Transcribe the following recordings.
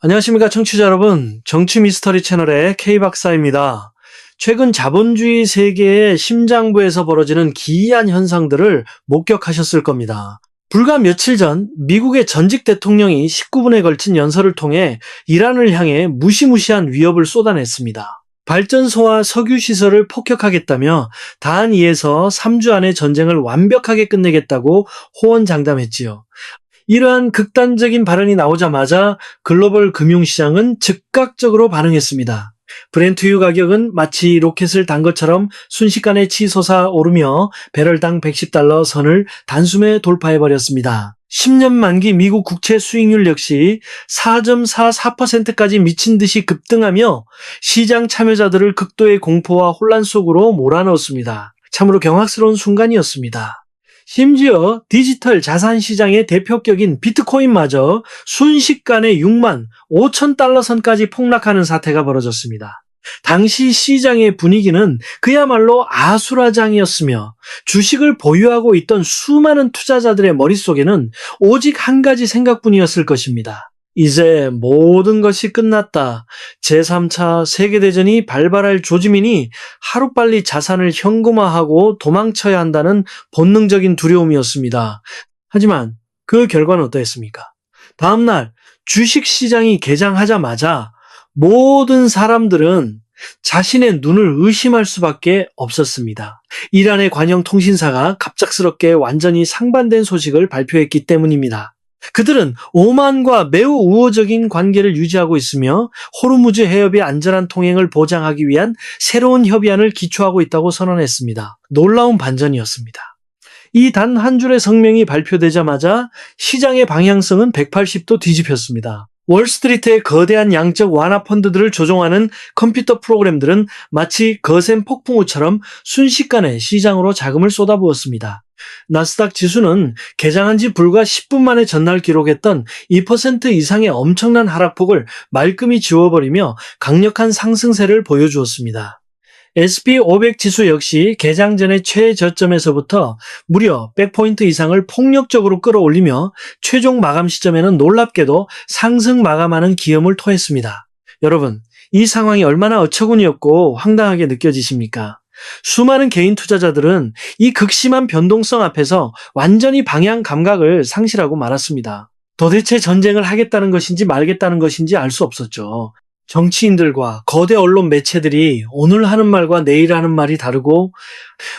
안녕하십니까 청취자 여러분. 정치 미스터리 채널의 K박사입니다. 최근 자본주의 세계의 심장부에서 벌어지는 기이한 현상들을 목격하셨을 겁니다. 불과 며칠 전 미국의 전직 대통령이 19분에 걸친 연설을 통해 이란을 향해 무시무시한 위협을 쏟아냈습니다. 발전소와 석유 시설을 폭격하겠다며 단 2에서 3주 안에 전쟁을 완벽하게 끝내겠다고 호언장담했지요. 이러한 극단적인 발언이 나오자마자 글로벌 금융시장은 즉각적으로 반응했습니다. 브렌트유 가격은 마치 로켓을 단 것처럼 순식간에 치솟아 오르며 배럴당 $110 선을 단숨에 돌파해버렸습니다. 10년 만기 미국 국채 수익률 역시 4.44%까지 미친 듯이 급등하며 시장 참여자들을 극도의 공포와 혼란 속으로 몰아넣었습니다. 참으로 경악스러운 순간이었습니다. 심지어 디지털 자산 시장의 대표격인 비트코인마저 순식간에 6만 5천 달러 선까지 폭락하는 사태가 벌어졌습니다. 당시 시장의 분위기는 그야말로 아수라장이었으며 주식을 보유하고 있던 수많은 투자자들의 머릿속에는 오직 한 가지 생각뿐이었을 것입니다. 이제 모든 것이 끝났다. 제3차 세계대전이 발발할 조짐이니 하루빨리 자산을 현금화하고 도망쳐야 한다는 본능적인 두려움이었습니다. 하지만 그 결과는 어떠했습니까? 다음날 주식시장이 개장하자마자 모든 사람들은 자신의 눈을 의심할 수밖에 없었습니다. 이란의 관영 통신사가 갑작스럽게 완전히 상반된 소식을 발표했기 때문입니다. 그들은 오만과 매우 우호적인 관계를 유지하고 있으며 호르무즈 해협의 안전한 통행을 보장하기 위한 새로운 협의안을 기초하고 있다고 선언했습니다. 놀라운 반전이었습니다. 이 단 한 줄의 성명이 발표되자마자 시장의 방향성은 180도 뒤집혔습니다. 월스트리트의 거대한 양적 완화 펀드들을 조종하는 컴퓨터 프로그램들은 마치 거센 폭풍우처럼 순식간에 시장으로 자금을 쏟아부었습니다. 나스닥 지수는 개장한 지 불과 10분 만에 전날 기록했던 2% 이상의 엄청난 하락폭을 말끔히 지워버리며 강력한 상승세를 보여주었습니다. SP500 지수 역시 개장 전의 최저점에서부터 무려 100포인트 이상을 폭력적으로 끌어올리며 최종 마감 시점에는 놀랍게도 상승 마감하는 기염을 토했습니다. 여러분, 이 상황이 얼마나 어처구니없고 황당하게 느껴지십니까? 수많은 개인 투자자들은 이 극심한 변동성 앞에서 완전히 방향 감각을 상실하고 말았습니다. 도대체 전쟁을 하겠다는 것인지 말겠다는 것인지 알 수 없었죠. 정치인들과 거대 언론 매체들이 오늘 하는 말과 내일 하는 말이 다르고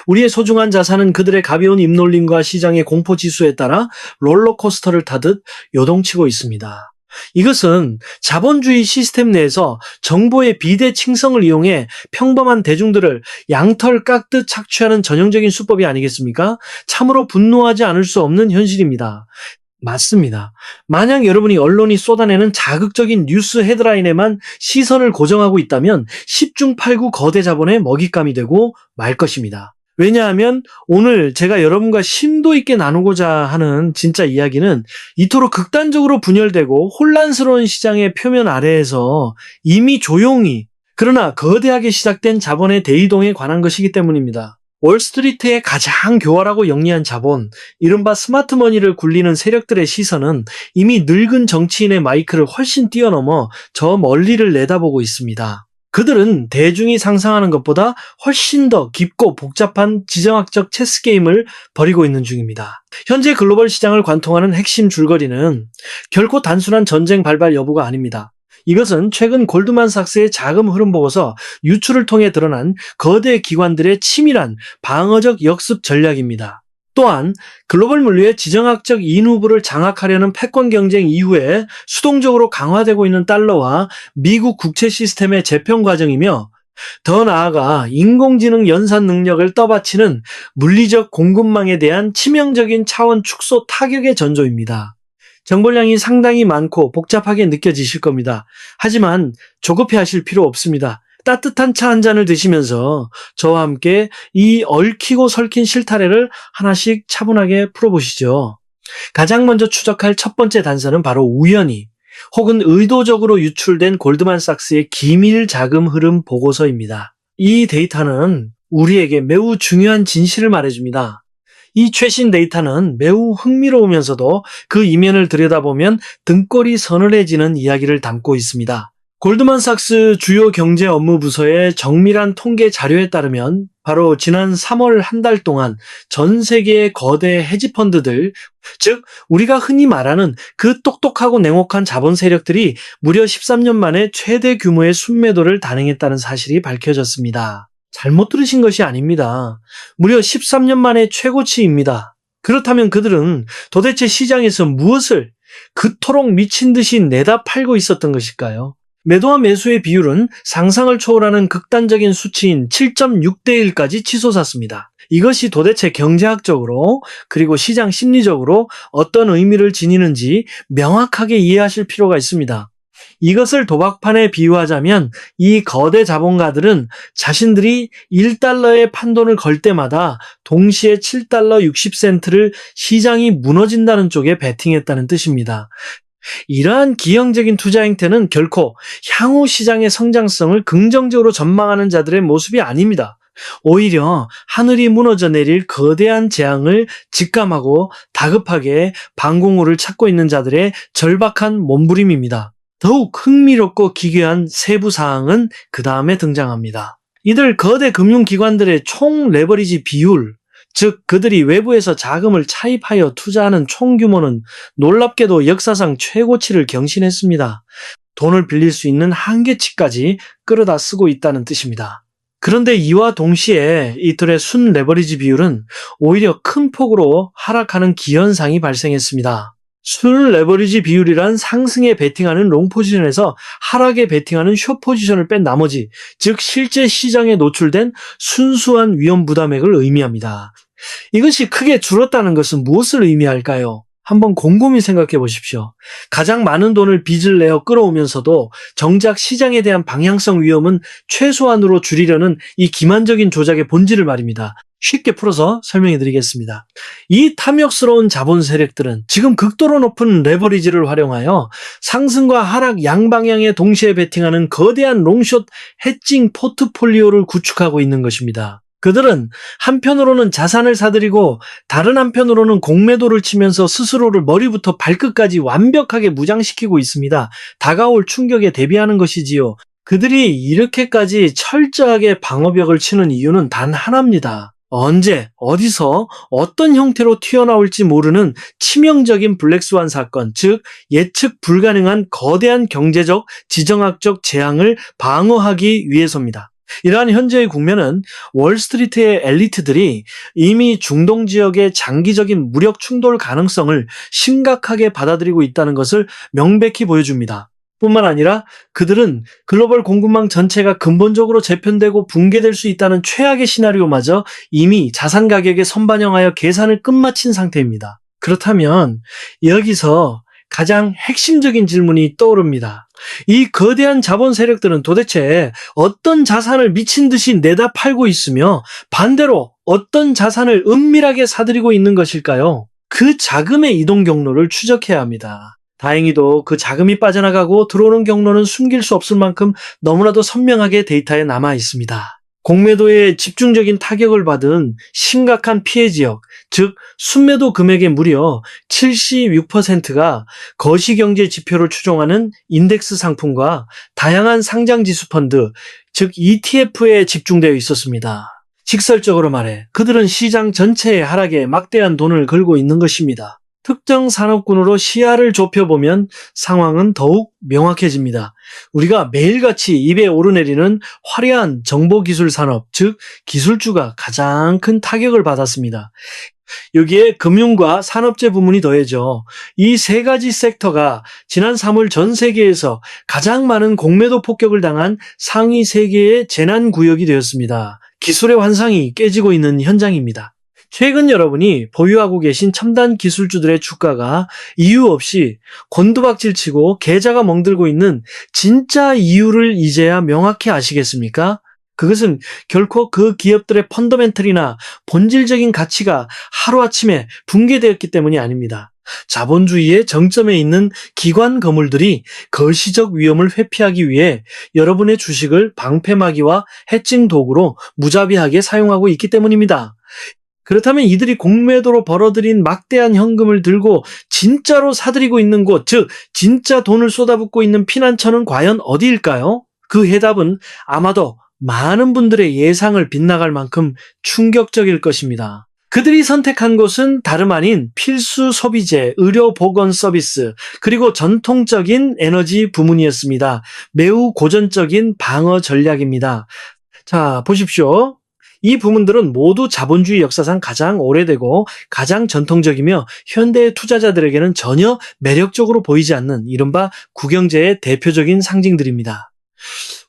우리의 소중한 자산은 그들의 가벼운 입놀림과 시장의 공포지수에 따라 롤러코스터를 타듯 요동치고 있습니다. 이것은 자본주의 시스템 내에서 정보의 비대칭성을 이용해 평범한 대중들을 양털 깎듯 착취하는 전형적인 수법이 아니겠습니까? 참으로 분노하지 않을 수 없는 현실입니다. 맞습니다. 만약 여러분이 언론이 쏟아내는 자극적인 뉴스 헤드라인에만 시선을 고정하고 있다면 10중 8구 거대 자본의 먹잇감이 되고 말 것입니다. 왜냐하면 오늘 제가 여러분과 심도 있게 나누고자 하는 진짜 이야기는 이토록 극단적으로 분열되고 혼란스러운 시장의 표면 아래에서 이미 조용히 그러나 거대하게 시작된 자본의 대이동에 관한 것이기 때문입니다. 월스트리트의 가장 교활하고 영리한 자본, 이른바 스마트머니를 굴리는 세력들의 시선은 이미 늙은 정치인의 마이크를 훨씬 뛰어넘어 저 멀리를 내다보고 있습니다. 그들은 대중이 상상하는 것보다 훨씬 더 깊고 복잡한 지정학적 체스 게임을 벌이고 있는 중입니다. 현재 글로벌 시장을 관통하는 핵심 줄거리는 결코 단순한 전쟁 발발 여부가 아닙니다. 이것은 최근 골드만삭스의 자금 흐름 보고서 유출을 통해 드러난 거대 기관들의 치밀한 방어적 역습 전략입니다. 또한 글로벌 물류의 지정학적 인후부를 장악하려는 패권 경쟁 이후에 수동적으로 강화되고 있는 달러와 미국 국채 시스템의 재편 과정이며 더 나아가 인공지능 연산 능력을 떠받치는 물리적 공급망에 대한 치명적인 차원 축소 타격의 전조입니다. 정보량이 상당히 많고 복잡하게 느껴지실 겁니다. 하지만 조급해 하실 필요 없습니다. 따뜻한 차 한 잔을 드시면서 저와 함께 이 얽히고 설킨 실타래를 하나씩 차분하게 풀어보시죠. 가장 먼저 추적할 첫 번째 단서는 바로 우연히 혹은 의도적으로 유출된 골드만삭스의 기밀 자금 흐름 보고서입니다. 이 데이터는 우리에게 매우 중요한 진실을 말해줍니다. 이 최신 데이터는 매우 흥미로우면서도 그 이면을 들여다보면 등골이 서늘해지는 이야기를 담고 있습니다. 골드만삭스 주요 경제 업무 부서의 정밀한 통계 자료에 따르면 바로 지난 3월 한 달 동안 전 세계의 거대 헤지펀드들, 즉 우리가 흔히 말하는 그 똑똑하고 냉혹한 자본 세력들이 무려 13년 만에 최대 규모의 순매도를 단행했다는 사실이 밝혀졌습니다. 잘못 들으신 것이 아닙니다. 무려 13년 만에 최고치입니다. 그렇다면 그들은 도대체 시장에서 무엇을 그토록 미친 듯이 내다 팔고 있었던 것일까요? 매도와 매수의 비율은 상상을 초월하는 극단적인 수치인 7.6대 1까지 치솟았습니다. 이것이 도대체 경제학적으로 그리고 시장 심리적으로 어떤 의미를 지니는지 명확하게 이해하실 필요가 있습니다. 이것을 도박판에 비유하자면 이 거대 자본가들은 자신들이 1달러의 판돈을 걸 때마다 동시에 7달러 60센트를 시장이 무너진다는 쪽에 베팅했다는 뜻입니다. 이러한 기형적인 투자 행태는 결코 향후 시장의 성장성을 긍정적으로 전망하는 자들의 모습이 아닙니다. 오히려 하늘이 무너져 내릴 거대한 재앙을 직감하고 다급하게 방공호를 찾고 있는 자들의 절박한 몸부림입니다. 더욱 흥미롭고 기괴한 세부 사항은 그 다음에 등장합니다. 이들 거대 금융기관들의 총 레버리지 비율, 즉 그들이 외부에서 자금을 차입하여 투자하는 총 규모는 놀랍게도 역사상 최고치를 경신했습니다. 돈을 빌릴 수 있는 한계치까지 끌어다 쓰고 있다는 뜻입니다. 그런데 이와 동시에 이들의 순 레버리지 비율은 오히려 큰 폭으로 하락하는 기현상이 발생했습니다. 순 레버리지 비율이란 상승에 베팅하는 롱 포지션에서 하락에 베팅하는 숏 포지션을 뺀 나머지, 즉 실제 시장에 노출된 순수한 위험 부담액을 의미합니다. 이것이 크게 줄었다는 것은 무엇을 의미할까요? 한번 곰곰이 생각해 보십시오. 가장 많은 돈을 빚을 내어 끌어오면서도 정작 시장에 대한 방향성 위험은 최소한으로 줄이려는 이 기만적인 조작의 본질을 말입니다. 쉽게 풀어서 설명해 드리겠습니다. 이 탐욕스러운 자본 세력들은 지금 극도로 높은 레버리지를 활용하여 상승과 하락 양방향에 동시에 베팅하는 거대한 롱숏 해칭 포트폴리오를 구축하고 있는 것입니다. 그들은 한편으로는 자산을 사들이고 다른 한편으로는 공매도를 치면서 스스로를 머리부터 발끝까지 완벽하게 무장시키고 있습니다. 다가올 충격에 대비하는 것이지요. 그들이 이렇게까지 철저하게 방어벽을 치는 이유는 단 하나입니다. 언제, 어디서, 어떤 형태로 튀어나올지 모르는 치명적인 블랙스완 사건, 즉 예측 불가능한 거대한 경제적, 지정학적 재앙을 방어하기 위해서입니다. 이러한 현재의 국면은 월스트리트의 엘리트들이 이미 중동 지역의 장기적인 무력 충돌 가능성을 심각하게 받아들이고 있다는 것을 명백히 보여줍니다. 뿐만 아니라 그들은 글로벌 공급망 전체가 근본적으로 재편되고 붕괴될 수 있다는 최악의 시나리오마저 이미 자산 가격에 선반영하여 계산을 끝마친 상태입니다. 그렇다면 여기서 가장 핵심적인 질문이 떠오릅니다. 이 거대한 자본 세력들은 도대체 어떤 자산을 미친 듯이 내다 팔고 있으며 반대로 어떤 자산을 은밀하게 사들이고 있는 것일까요? 그 자금의 이동 경로를 추적해야 합니다. 다행히도 그 자금이 빠져나가고 들어오는 경로는 숨길 수 없을 만큼 너무나도 선명하게 데이터에 남아 있습니다. 공매도에 집중적인 타격을 받은 심각한 피해 지역, 즉 순매도 금액의 무려 76%가 거시경제 지표를 추종하는 인덱스 상품과 다양한 상장지수 펀드, 즉 ETF에 집중되어 있었습니다. 직설적으로 말해 그들은 시장 전체의 하락에 막대한 돈을 걸고 있는 것입니다. 특정 산업군으로 시야를 좁혀보면 상황은 더욱 명확해집니다. 우리가 매일같이 입에 오르내리는 화려한 정보기술 산업, 즉 기술주가 가장 큰 타격을 받았습니다. 여기에 금융과 산업재 부문이 더해져 이 세 가지 섹터가 지난 3월 전 세계에서 가장 많은 공매도 폭격을 당한 상위 세계의 재난구역이 되었습니다. 기술의 환상이 깨지고 있는 현장입니다. 최근 여러분이 보유하고 계신 첨단 기술주들의 주가가 이유 없이 곤두박질치고 계좌가 멍들고 있는 진짜 이유를 이제야 명확히 아시겠습니까? 그것은 결코 그 기업들의 펀더멘털이나 본질적인 가치가 하루아침에 붕괴되었기 때문이 아닙니다. 자본주의의 정점에 있는 기관 거물들이 거시적 위험을 회피하기 위해 여러분의 주식을 방패막이와 해칭 도구로 무자비하게 사용하고 있기 때문입니다. 그렇다면 이들이 공매도로 벌어들인 막대한 현금을 들고 진짜로 사들이고 있는 곳, 즉 진짜 돈을 쏟아붓고 있는 피난처는 과연 어디일까요? 그 해답은 아마도 많은 분들의 예상을 빗나갈 만큼 충격적일 것입니다. 그들이 선택한 곳은 다름 아닌 필수 소비재, 의료 보건 서비스, 그리고 전통적인 에너지 부문이었습니다. 매우 고전적인 방어 전략입니다. 자, 보십시오. 이 부문들은 모두 자본주의 역사상 가장 오래되고 가장 전통적이며 현대 투자자들에게는 전혀 매력적으로 보이지 않는 이른바 국영제의 대표적인 상징들입니다.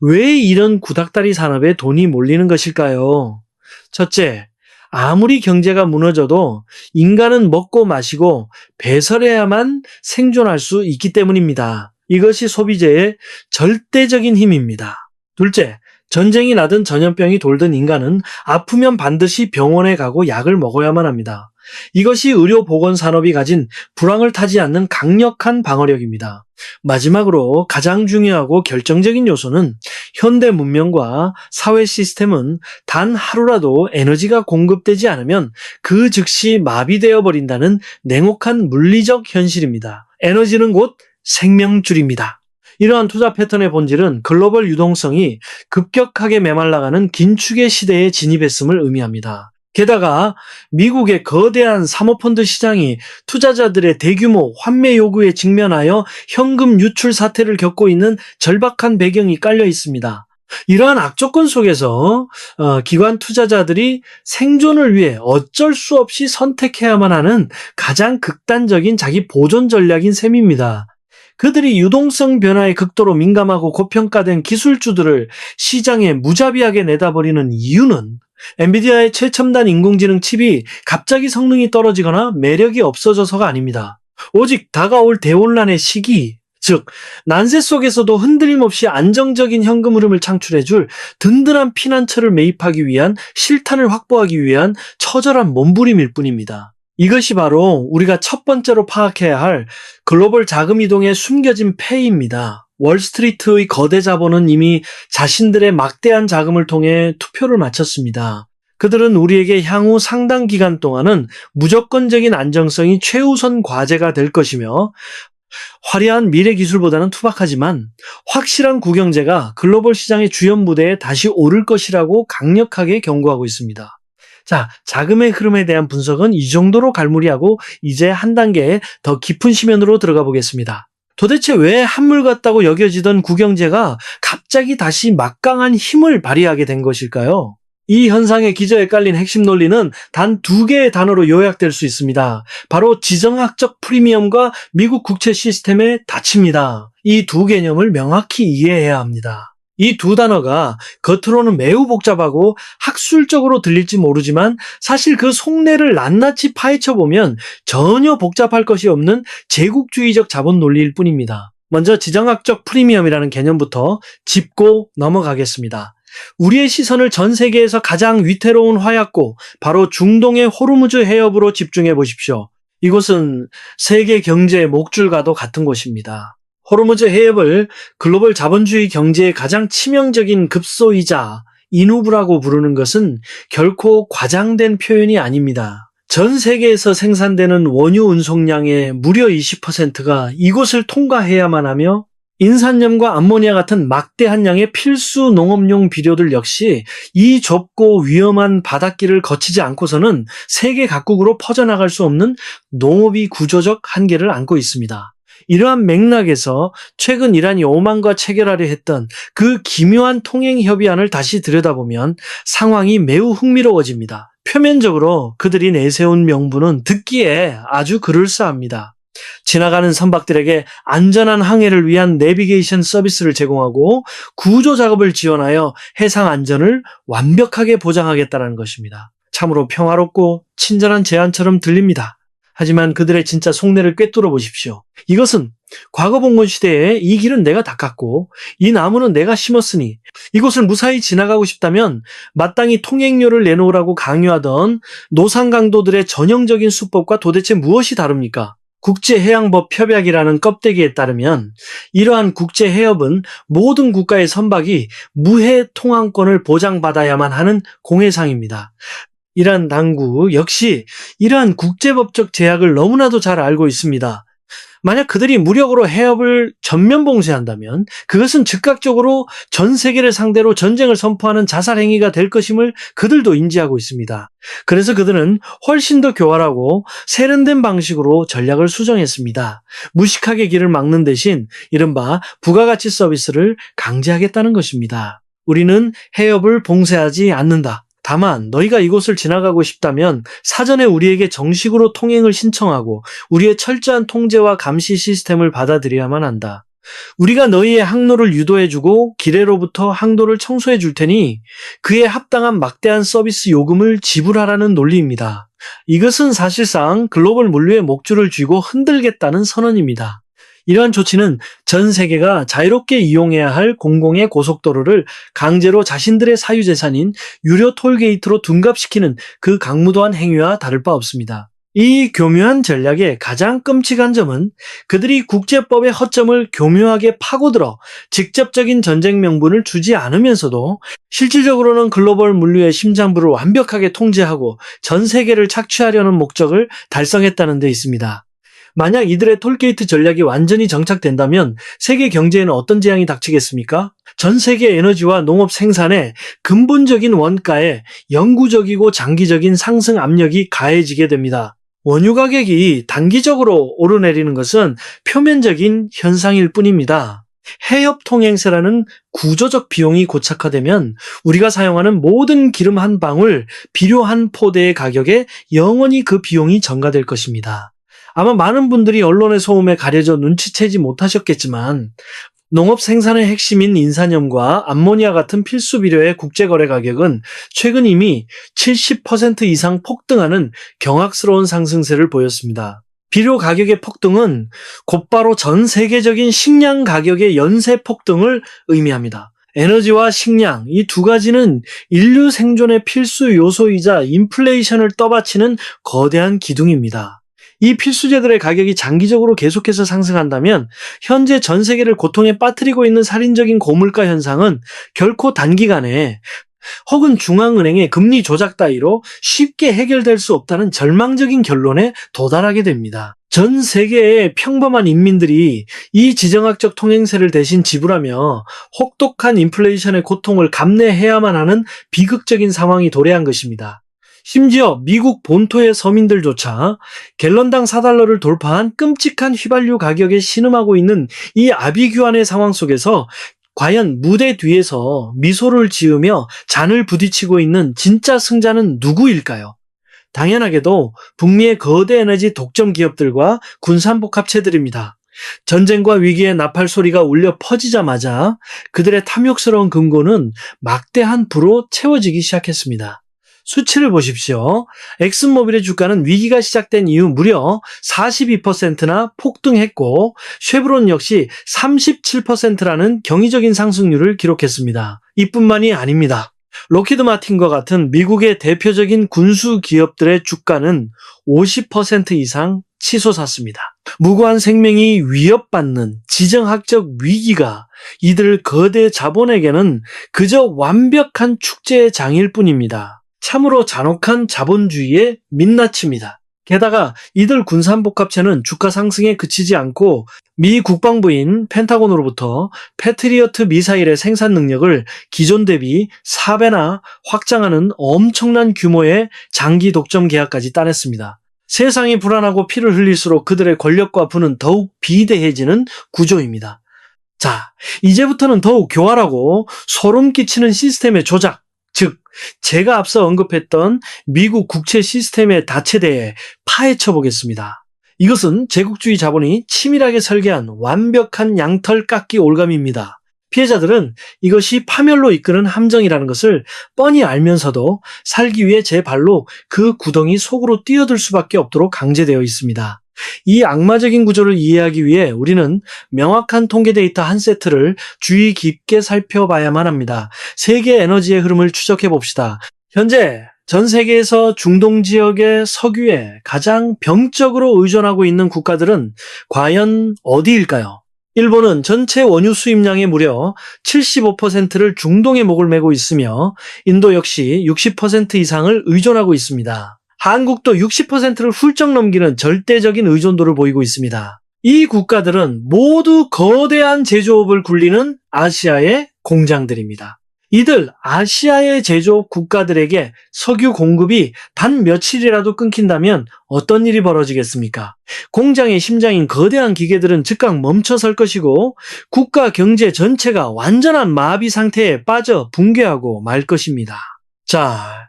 왜 이런 구닥다리 산업에 돈이 몰리는 것일까요? 첫째, 아무리 경제가 무너져도 인간은 먹고 마시고 배설해야만 생존할 수 있기 때문입니다. 이것이 소비재의 절대적인 힘입니다. 둘째, 전쟁이 나든 전염병이 돌든 인간은 아프면 반드시 병원에 가고 약을 먹어야만 합니다. 이것이 의료보건산업이 가진 불황을 타지 않는 강력한 방어력입니다. 마지막으로 가장 중요하고 결정적인 요소는 현대 문명과 사회 시스템은 단 하루라도 에너지가 공급되지 않으면 그 즉시 마비되어 버린다는 냉혹한 물리적 현실입니다. 에너지는 곧 생명줄입니다. 이러한 투자 패턴의 본질은 글로벌 유동성이 급격하게 메말라가는 긴축의 시대에 진입했음을 의미합니다. 게다가 미국의 거대한 사모펀드 시장이 투자자들의 대규모 환매 요구에 직면하여 현금 유출 사태를 겪고 있는 절박한 배경이 깔려 있습니다. 이러한 악조건 속에서 기관 투자자들이 생존을 위해 어쩔 수 없이 선택해야만 하는 가장 극단적인 자기 보존 전략인 셈입니다. 그들이 유동성 변화에 극도로 민감하고 고평가된 기술주들을 시장에 무자비하게 내다버리는 이유는 엔비디아의 최첨단 인공지능 칩이 갑자기 성능이 떨어지거나 매력이 없어져서가 아닙니다. 오직 다가올 대혼란의 시기, 즉 난세 속에서도 흔들림 없이 안정적인 현금 흐름을 창출해줄 든든한 피난처를 매입하기 위한 실탄을 확보하기 위한 처절한 몸부림일 뿐입니다. 이것이 바로 우리가 첫 번째로 파악해야 할 글로벌 자금 이동의 숨겨진 폐해입니다. 월스트리트의 거대 자본은 이미 자신들의 막대한 자금을 통해 투표를 마쳤습니다. 그들은 우리에게 향후 상당 기간 동안은 무조건적인 안정성이 최우선 과제가 될 것이며 화려한 미래 기술보다는 투박하지만 확실한 국영제가 글로벌 시장의 주연 무대에 다시 오를 것이라고 강력하게 경고하고 있습니다. 자, 자금의 흐름에 대한 분석은 이 정도로 갈무리하고 이제 한 단계 더 깊은 시면으로 들어가 보겠습니다. 도대체 왜 한물 같다고 여겨지던 국영제가 갑자기 다시 막강한 힘을 발휘하게 된 것일까요? 이 현상의 기저에 깔린 핵심 논리는 단 두 개의 단어로 요약될 수 있습니다. 바로 지정학적 프리미엄과 미국 국채 시스템의 닫힘입니다. 이 두 개념을 명확히 이해해야 합니다. 이 두 단어가 겉으로는 매우 복잡하고 학술적으로 들릴지 모르지만 사실 그 속내를 낱낱이 파헤쳐보면 전혀 복잡할 것이 없는 제국주의적 자본 논리일 뿐입니다. 먼저 지정학적 프리미엄이라는 개념부터 짚고 넘어가겠습니다. 우리의 시선을 전 세계에서 가장 위태로운 화약고 바로 중동의 호르무즈 해협으로 집중해 보십시오. 이곳은 세계 경제의 목줄과도 같은 곳입니다. 호르무즈 해협을 글로벌 자본주의 경제의 가장 치명적인 급소이자 인후부라고 부르는 것은 결코 과장된 표현이 아닙니다. 전 세계에서 생산되는 원유 운송량의 무려 20%가 이곳을 통과해야만 하며 인산염과 암모니아 같은 막대한 양의 필수 농업용 비료들 역시 이 좁고 위험한 바닷길을 거치지 않고서는 세계 각국으로 퍼져나갈 수 없는 농업이 구조적 한계를 안고 있습니다. 이러한 맥락에서 최근 이란이 오만과 체결하려 했던 그 기묘한 통행 협의안을 다시 들여다보면 상황이 매우 흥미로워집니다. 표면적으로 그들이 내세운 명분은 듣기에 아주 그럴싸합니다. 지나가는 선박들에게 안전한 항해를 위한 내비게이션 서비스를 제공하고 구조 작업을 지원하여 해상 안전을 완벽하게 보장하겠다는 것입니다. 참으로 평화롭고 친절한 제안처럼 들립니다. 하지만 그들의 진짜 속내를 꿰뚫어 보십시오. 이것은 과거 봉건 시대에 이 길은 내가 닦았고 이 나무는 내가 심었으니 이곳을 무사히 지나가고 싶다면 마땅히 통행료를 내놓으라고 강요하던 노상 강도들의 전형적인 수법과 도대체 무엇이 다릅니까? 국제해양법 협약이라는 껍데기에 따르면 이러한 국제해협은 모든 국가의 선박이 무해 통항권을 보장받아야만 하는 공해상입니다. 이란 당국 역시 이러한 국제법적 제약을 너무나도 잘 알고 있습니다. 만약 그들이 무력으로 해협을 전면 봉쇄한다면 그것은 즉각적으로 전 세계를 상대로 전쟁을 선포하는 자살 행위가 될 것임을 그들도 인지하고 있습니다. 그래서 그들은 훨씬 더 교활하고 세련된 방식으로 전략을 수정했습니다. 무식하게 길을 막는 대신 이른바 부가가치 서비스를 강제하겠다는 것입니다. 우리는 해협을 봉쇄하지 않는다. 다만 너희가 이곳을 지나가고 싶다면 사전에 우리에게 정식으로 통행을 신청하고 우리의 철저한 통제와 감시 시스템을 받아들여야만 한다. 우리가 너희의 항로를 유도해주고 기뢰로부터 항도를 청소해 줄 테니 그에 합당한 막대한 서비스 요금을 지불하라는 논리입니다. 이것은 사실상 글로벌 물류의 목줄을 쥐고 흔들겠다는 선언입니다. 이러한 조치는 전 세계가 자유롭게 이용해야 할 공공의 고속도로를 강제로 자신들의 사유재산인 유료 톨게이트로 둔갑시키는 그 강무도한 행위와 다를 바 없습니다. 이 교묘한 전략의 가장 끔찍한 점은 그들이 국제법의 허점을 교묘하게 파고들어 직접적인 전쟁 명분을 주지 않으면서도 실질적으로는 글로벌 물류의 심장부를 완벽하게 통제하고 전 세계를 착취하려는 목적을 달성했다는 데 있습니다. 만약 이들의 톨게이트 전략이 완전히 정착된다면 세계 경제에는 어떤 재앙이 닥치겠습니까? 전 세계 에너지와 농업 생산의 근본적인 원가에 영구적이고 장기적인 상승 압력이 가해지게 됩니다. 원유 가격이 단기적으로 오르내리는 것은 표면적인 현상일 뿐입니다. 해협 통행세라는 구조적 비용이 고착화되면 우리가 사용하는 모든 기름 한 방울, 비료 한 포대의 가격에 영원히 그 비용이 전가될 것입니다. 아마 많은 분들이 언론의 소음에 가려져 눈치채지 못하셨겠지만 농업 생산의 핵심인 인산염과 암모니아 같은 필수 비료의 국제거래 가격은 최근 이미 70% 이상 폭등하는 경악스러운 상승세를 보였습니다. 비료 가격의 폭등은 곧바로 전 세계적인 식량 가격의 연쇄 폭등을 의미합니다. 에너지와 식량, 이 두 가지는 인류 생존의 필수 요소이자 인플레이션을 떠받치는 거대한 기둥입니다. 이 필수재들의 가격이 장기적으로 계속해서 상승한다면 현재 전 세계를 고통에 빠뜨리고 있는 살인적인 고물가 현상은 결코 단기간에 혹은 중앙은행의 금리 조작 따위로 쉽게 해결될 수 없다는 절망적인 결론에 도달하게 됩니다. 전 세계의 평범한 인민들이 이 지정학적 통행세를 대신 지불하며 혹독한 인플레이션의 고통을 감내해야만 하는 비극적인 상황이 도래한 것입니다. 심지어 미국 본토의 서민들조차 갤런당 4달러를 돌파한 끔찍한 휘발유 가격에 신음하고 있는 이 아비규환의 상황 속에서 과연 무대 뒤에서 미소를 지으며 잔을 부딪히고 있는 진짜 승자는 누구일까요? 당연하게도 북미의 거대 에너지 독점 기업들과 군산복합체들입니다. 전쟁과 위기의 나팔 소리가 울려 퍼지자마자 그들의 탐욕스러운 금고는 막대한 부로 채워지기 시작했습니다. 수치를 보십시오. 엑슨모빌의 주가는 위기가 시작된 이후 무려 42%나 폭등했고 쉐브론 역시 37%라는 경이적인 상승률을 기록했습니다. 이뿐만이 아닙니다. 로키드 마틴과 같은 미국의 대표적인 군수 기업들의 주가는 50% 이상 치솟았습니다. 무고한 생명이 위협받는 지정학적 위기가 이들 거대 자본에게는 그저 완벽한 축제의 장일 뿐입니다. 참으로 잔혹한 자본주의의 민낯입니다. 게다가 이들 군산복합체는 주가 상승에 그치지 않고 미 국방부인 펜타곤으로부터 패트리어트 미사일의 생산 능력을 기존 대비 4배나 확장하는 엄청난 규모의 장기 독점 계약까지 따냈습니다. 세상이 불안하고 피를 흘릴수록 그들의 권력과 부는 더욱 비대해지는 구조입니다. 자, 이제부터는 더욱 교활하고 소름 끼치는 시스템의 조작, 즉 제가 앞서 언급했던 미국 국채 시스템의 닻에 대해 파헤쳐 보겠습니다. 이것은 제국주의 자본이 치밀하게 설계한 완벽한 양털 깎기 올감입니다. 피해자들은 이것이 파멸로 이끄는 함정이라는 것을 뻔히 알면서도 살기 위해 제 발로 그 구덩이 속으로 뛰어들 수밖에 없도록 강제되어 있습니다. 이 악마적인 구조를 이해하기 위해 우리는 명확한 통계 데이터 한 세트를 주의 깊게 살펴봐야만 합니다. 세계 에너지의 흐름을 추적해 봅시다. 현재 전 세계에서 중동 지역의 석유에 가장 병적으로 의존하고 있는 국가들은 과연 어디일까요? 일본은 전체 원유 수입량의 무려 75%를 중동에 목을 메고 있으며 인도 역시 60% 이상을 의존하고 있습니다. 한국도 60%를 훌쩍 넘기는 절대적인 의존도를 보이고 있습니다. 이 국가들은 모두 거대한 제조업을 굴리는 아시아의 공장들입니다. 이들 아시아의 제조업 국가들에게 석유 공급이 단 며칠이라도 끊긴다면 어떤 일이 벌어지겠습니까? 공장의 심장인 거대한 기계들은 즉각 멈춰설 것이고 국가 경제 전체가 완전한 마비 상태에 빠져 붕괴하고 말 것입니다. 자,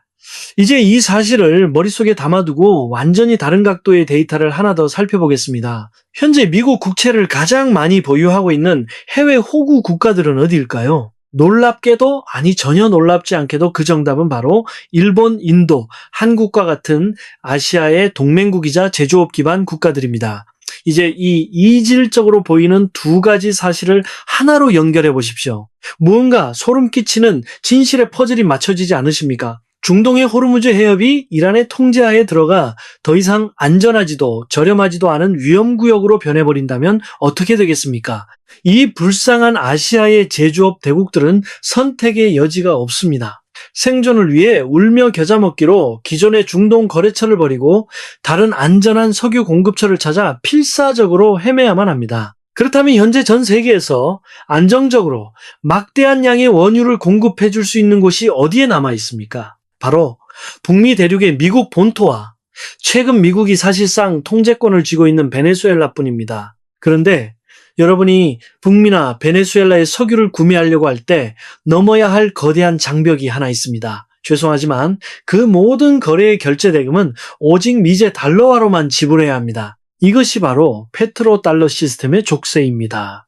이제 이 사실을 머릿속에 담아두고 완전히 다른 각도의 데이터를 하나 더 살펴보겠습니다. 현재 미국 국채를 가장 많이 보유하고 있는 해외 호구 국가들은 어디일까요? 놀랍게도, 아니 전혀 놀랍지 않게도 그 정답은 바로 일본, 인도, 한국과 같은 아시아의 동맹국이자 제조업 기반 국가들입니다. 이제 이 이질적으로 보이는 두 가지 사실을 하나로 연결해 보십시오. 무언가 소름 끼치는 진실의 퍼즐이 맞춰지지 않으십니까? 중동의 호르무즈 해협이 이란의 통제하에 들어가 더 이상 안전하지도 저렴하지도 않은 위험구역으로 변해버린다면 어떻게 되겠습니까? 이 불쌍한 아시아의 제조업 대국들은 선택의 여지가 없습니다. 생존을 위해 울며 겨자 먹기로 기존의 중동 거래처를 버리고 다른 안전한 석유 공급처를 찾아 필사적으로 헤매야만 합니다. 그렇다면 현재 전 세계에서 안정적으로 막대한 양의 원유를 공급해 줄 수 있는 곳이 어디에 남아 있습니까? 바로 북미 대륙의 미국 본토와 최근 미국이 사실상 통제권을 쥐고 있는 베네수엘라뿐입니다. 그런데 여러분이 북미나 베네수엘라의 석유를 구매하려고 할 때 넘어야 할 거대한 장벽이 하나 있습니다. 죄송하지만 그 모든 거래의 결제 대금은 오직 미제 달러화로만 지불해야 합니다. 이것이 바로 페트로달러 시스템의 족쇄입니다.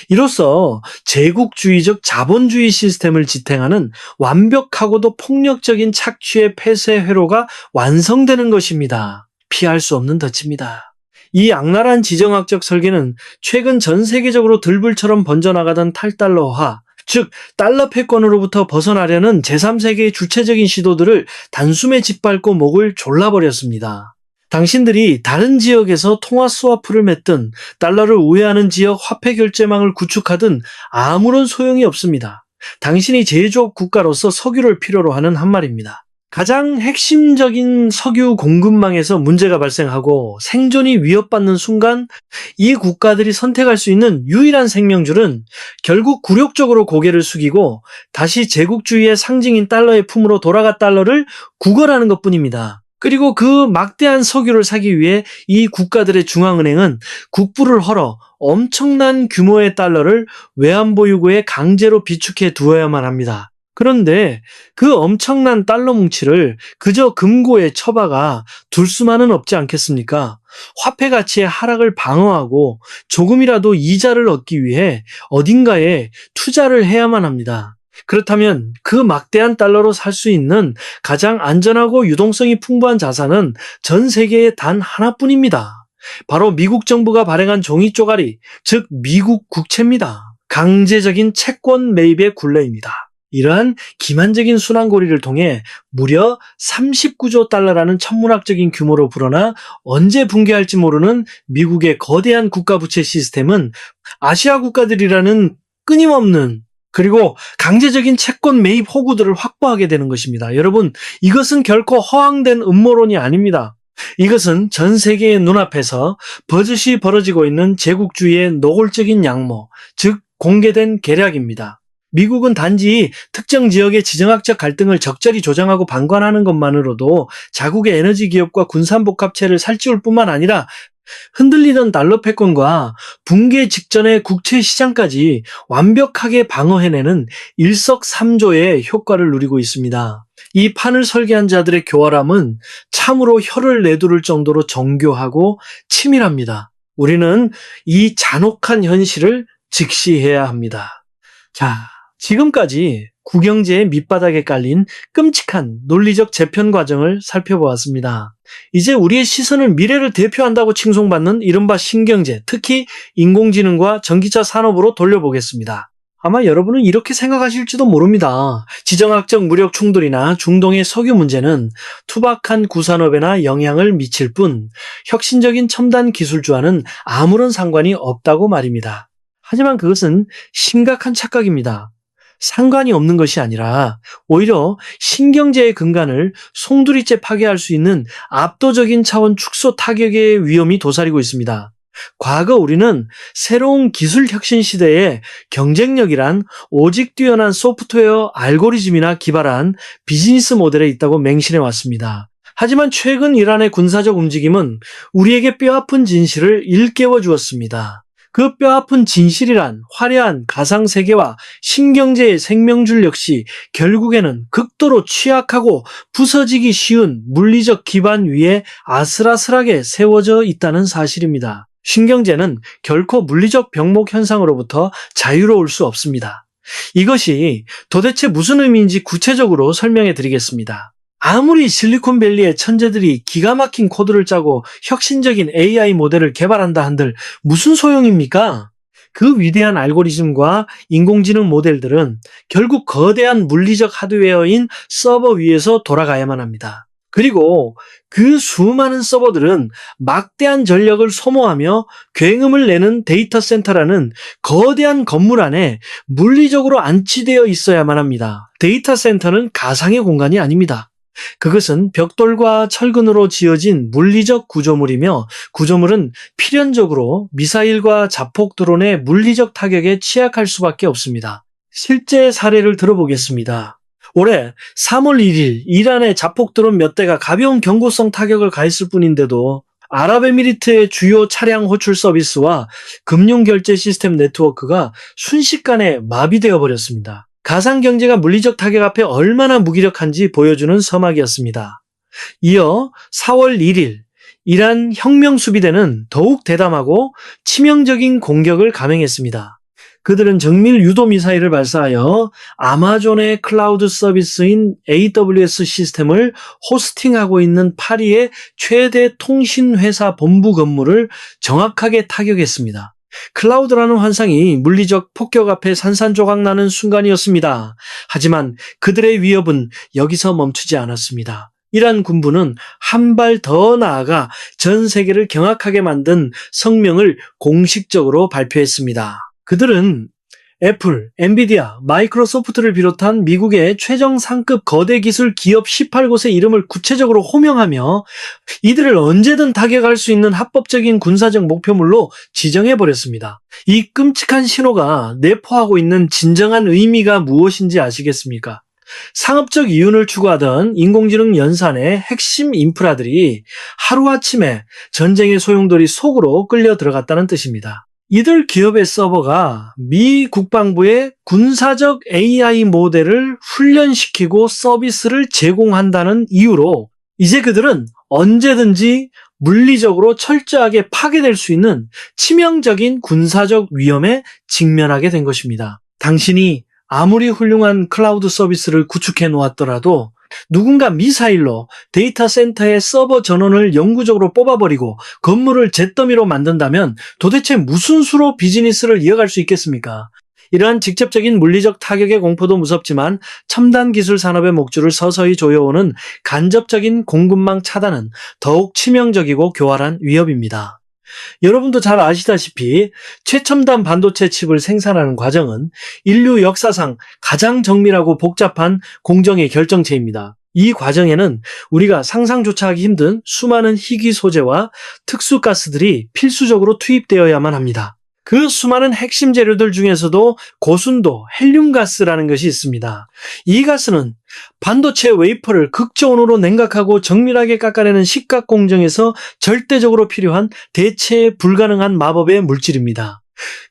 이로써 제국주의적 자본주의 시스템을 지탱하는 완벽하고도 폭력적인 착취의 폐쇄 회로가 완성되는 것입니다. 피할 수 없는 덫입니다. 이 악랄한 지정학적 설계는 최근 전 세계적으로 들불처럼 번져나가던 탈달러화, 즉 달러 패권으로부터 벗어나려는 제3세계의 주체적인 시도들을 단숨에 짓밟고 목을 졸라버렸습니다. 당신들이 다른 지역에서 통화 스와프를 맺든 달러를 우회하는 지역 화폐 결제망을 구축하든 아무런 소용이 없습니다. 당신이 제조업 국가로서 석유를 필요로 하는 한 말입니다. 가장 핵심적인 석유 공급망에서 문제가 발생하고 생존이 위협받는 순간 이 국가들이 선택할 수 있는 유일한 생명줄은 결국 굴욕적으로 고개를 숙이고 다시 제국주의의 상징인 달러의 품으로 돌아가 달러를 구걸하는 것뿐입니다. 그리고 그 막대한 석유를 사기 위해 이 국가들의 중앙은행은 국부를 헐어 엄청난 규모의 달러를 외환보유고에 강제로 비축해 두어야만 합니다. 그런데 그 엄청난 달러 뭉치를 그저 금고에 처박아 둘 수만은 없지 않겠습니까? 화폐 가치의 하락을 방어하고 조금이라도 이자를 얻기 위해 어딘가에 투자를 해야만 합니다. 그렇다면 그 막대한 달러로 살 수 있는 가장 안전하고 유동성이 풍부한 자산은 전 세계에 단 하나뿐입니다. 바로 미국 정부가 발행한 종이 쪼가리, 즉 미국 국채입니다. 강제적인 채권 매입의 굴레입니다. 이러한 기만적인 순환고리를 통해 무려 39조 달러라는 천문학적인 규모로 불어나 언제 붕괴할지 모르는 미국의 거대한 국가부채 시스템은 아시아 국가들이라는 끊임없는 그리고 강제적인 채권 매입 호구들을 확보하게 되는 것입니다. 여러분, 이것은 결코 허황된 음모론이 아닙니다. 이것은 전 세계의 눈앞에서 버젓이 벌어지고 있는 제국주의의 노골적인 양모, 즉 공개된 계략입니다. 미국은 단지 특정 지역의 지정학적 갈등을 적절히 조장하고 방관하는 것만으로도 자국의 에너지 기업과 군산복합체를 살찌울 뿐만 아니라 흔들리던 달러 패권과 붕괴 직전의 국채 시장까지 완벽하게 방어해내는 일석삼조의 효과를 누리고 있습니다. 이 판을 설계한 자들의 교활함은 참으로 혀를 내두를 정도로 정교하고 치밀합니다. 우리는 이 잔혹한 현실을 직시해야 합니다. 자, 지금까지 국영제의 밑바닥에 깔린 끔찍한 논리적 재편 과정을 살펴보았습니다. 이제 우리의 시선을 미래를 대표한다고 칭송받는 이른바 신경제, 특히 인공지능과 전기차 산업으로 돌려보겠습니다. 아마 여러분은 이렇게 생각하실지도 모릅니다. 지정학적 무력 충돌이나 중동의 석유 문제는 투박한 구산업에나 영향을 미칠 뿐 혁신적인 첨단 기술주와는 아무런 상관이 없다고 말입니다. 하지만 그것은 심각한 착각입니다. 상관이 없는 것이 아니라 오히려 신경제의 근간을 송두리째 파괴할 수 있는 압도적인 차원 축소 타격의 위험이 도사리고 있습니다. 과거 우리는 새로운 기술 혁신 시대에 경쟁력이란 오직 뛰어난 소프트웨어 알고리즘이나 기발한 비즈니스 모델에 있다고 맹신해 왔습니다. 하지만 최근 이란의 군사적 움직임은 우리에게 뼈아픈 진실을 일깨워 주었습니다. 그 뼈아픈 진실이란 화려한 가상세계와 신경제의 생명줄 역시 결국에는 극도로 취약하고 부서지기 쉬운 물리적 기반 위에 아슬아슬하게 세워져 있다는 사실입니다. 신경제는 결코 물리적 병목 현상으로부터 자유로울 수 없습니다. 이것이 도대체 무슨 의미인지 구체적으로 설명해 드리겠습니다. 아무리 실리콘밸리의 천재들이 기가 막힌 코드를 짜고 혁신적인 AI 모델을 개발한다 한들 무슨 소용입니까? 그 위대한 알고리즘과 인공지능 모델들은 결국 거대한 물리적 하드웨어인 서버 위에서 돌아가야만 합니다. 그리고 그 수많은 서버들은 막대한 전력을 소모하며 굉음을 내는 데이터 센터라는 거대한 건물 안에 물리적으로 안치되어 있어야만 합니다. 데이터 센터는 가상의 공간이 아닙니다. 그것은 벽돌과 철근으로 지어진 물리적 구조물이며 구조물은 필연적으로 미사일과 자폭 드론의 물리적 타격에 취약할 수밖에 없습니다. 실제 사례를 들어보겠습니다. 올해 3월 1일 이란의 자폭 드론 몇 대가 가벼운 경고성 타격을 가했을 뿐인데도 아랍에미리트의 주요 차량 호출 서비스와 금융결제 시스템 네트워크가 순식간에 마비되어 버렸습니다. 가상경제가 물리적 타격 앞에 얼마나 무기력한지 보여주는 서막이었습니다. 이어 4월 1일 이란 혁명수비대는 더욱 대담하고 치명적인 공격을 감행했습니다. 그들은 정밀 유도 미사일을 발사하여 아마존의 클라우드 서비스인 AWS 시스템을 호스팅하고 있는 파리의 최대 통신회사 본부 건물을 정확하게 타격했습니다. 클라우드라는 환상이 물리적 폭격 앞에 산산조각 나는 순간이었습니다. 하지만 그들의 위협은 여기서 멈추지 않았습니다. 이란 군부는 한 발 더 나아가 전 세계를 경악하게 만든 성명을 공식적으로 발표했습니다. 그들은 애플, 엔비디아, 마이크로소프트를 비롯한 미국의 최정 상급 거대 기술 기업 18곳의 이름을 구체적으로 호명하며 이들을 언제든 타격할 수 있는 합법적인 군사적 목표물로 지정해버렸습니다. 이 끔찍한 신호가 내포하고 있는 진정한 의미가 무엇인지 아시겠습니까? 상업적 이윤을 추구하던 인공지능 연산의 핵심 인프라들이 하루아침에 전쟁의 소용돌이 속으로 끌려 들어갔다는 뜻입니다. 이들 기업의 서버가 미 국방부의 군사적 AI 모델을 훈련시키고 서비스를 제공한다는 이유로 이제 그들은 언제든지 물리적으로 철저하게 파괴될 수 있는 치명적인 군사적 위험에 직면하게 된 것입니다. 당신이 아무리 훌륭한 클라우드 서비스를 구축해 놓았더라도 누군가 미사일로 데이터 센터의 서버 전원을 영구적으로 뽑아버리고 건물을 잿더미로 만든다면 도대체 무슨 수로 비즈니스를 이어갈 수 있겠습니까? 이러한 직접적인 물리적 타격의 공포도 무섭지만 첨단 기술 산업의 목줄을 서서히 조여오는 간접적인 공급망 차단은 더욱 치명적이고 교활한 위협입니다. 여러분도 잘 아시다시피 최첨단 반도체 칩을 생산하는 과정은 인류 역사상 가장 정밀하고 복잡한 공정의 결정체입니다. 이 과정에는 우리가 상상조차 하기 힘든 수많은 희귀 소재와 특수 가스들이 필수적으로 투입되어야만 합니다. 그 수많은 핵심 재료들 중에서도 고순도 헬륨가스라는 것이 있습니다. 이 가스는 반도체 웨이퍼를 극저온으로 냉각하고 정밀하게 깎아내는 식각 공정에서 절대적으로 필요한 대체 불가능한 마법의 물질입니다.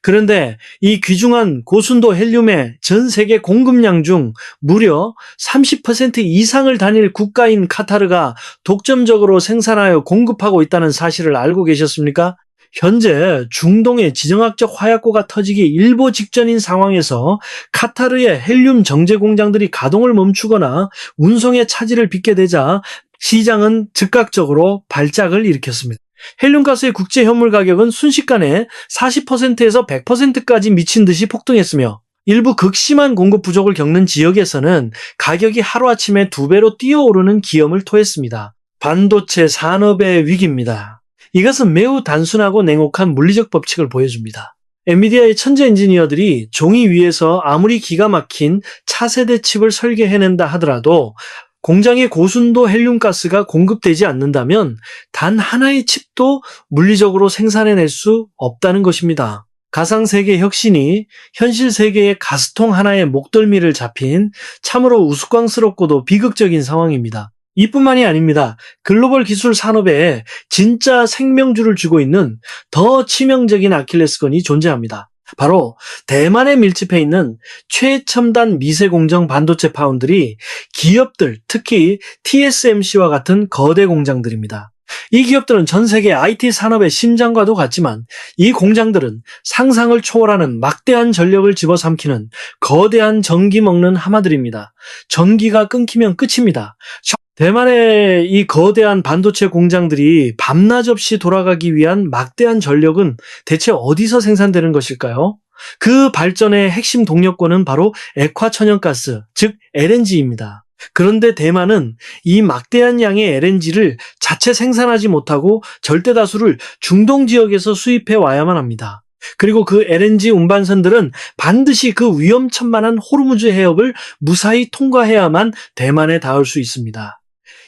그런데 이 귀중한 고순도 헬륨의 전 세계 공급량 중 무려 30% 이상을 단일 국가인 카타르가 독점적으로 생산하여 공급하고 있다는 사실을 알고 계셨습니까? 현재 중동의 지정학적 화약고가 터지기 일보 직전인 상황에서 카타르의 헬륨 정제 공장들이 가동을 멈추거나 운송의 차질을 빚게 되자 시장은 즉각적으로 발작을 일으켰습니다. 헬륨가스의 국제 현물 가격은 순식간에 40%에서 100%까지 미친 듯이 폭등했으며 일부 극심한 공급 부족을 겪는 지역에서는 가격이 하루아침에 2배로 뛰어오르는 기염을 토했습니다. 반도체 산업의 위기입니다. 이것은 매우 단순하고 냉혹한 물리적 법칙을 보여줍니다. 엔비디아의 천재 엔지니어들이 종이 위에서 아무리 기가 막힌 차세대 칩을 설계해낸다 하더라도 공장에 고순도 헬륨가스가 공급되지 않는다면 단 하나의 칩도 물리적으로 생산해낼 수 없다는 것입니다. 가상세계 혁신이 현실 세계의 가스통 하나에 목덜미를 잡힌 참으로 우스꽝스럽고도 비극적인 상황입니다. 이뿐만이 아닙니다. 글로벌 기술 산업에 진짜 생명줄을 쥐고 있는 더 치명적인 아킬레스건이 존재합니다. 바로 대만에 밀집해 있는 최첨단 미세공정 반도체 파운드리 기업들, 특히 TSMC와 같은 거대 공장들입니다. 이 기업들은 전 세계 IT 산업의 심장과도 같지만 이 공장들은 상상을 초월하는 막대한 전력을 집어삼키는 거대한 전기 먹는 하마들입니다. 전기가 끊기면 끝입니다. 대만의 이 거대한 반도체 공장들이 밤낮 없이 돌아가기 위한 막대한 전력은 대체 어디서 생산되는 것일까요? 그 발전의 핵심 동력권은 바로 액화천연가스, 즉 LNG입니다. 그런데 대만은 이 막대한 양의 LNG를 자체 생산하지 못하고 절대 다수를 중동 지역에서 수입해 와야만 합니다. 그리고 그 LNG 운반선들은 반드시 그 위험천만한 호르무즈 해협을 무사히 통과해야만 대만에 닿을 수 있습니다.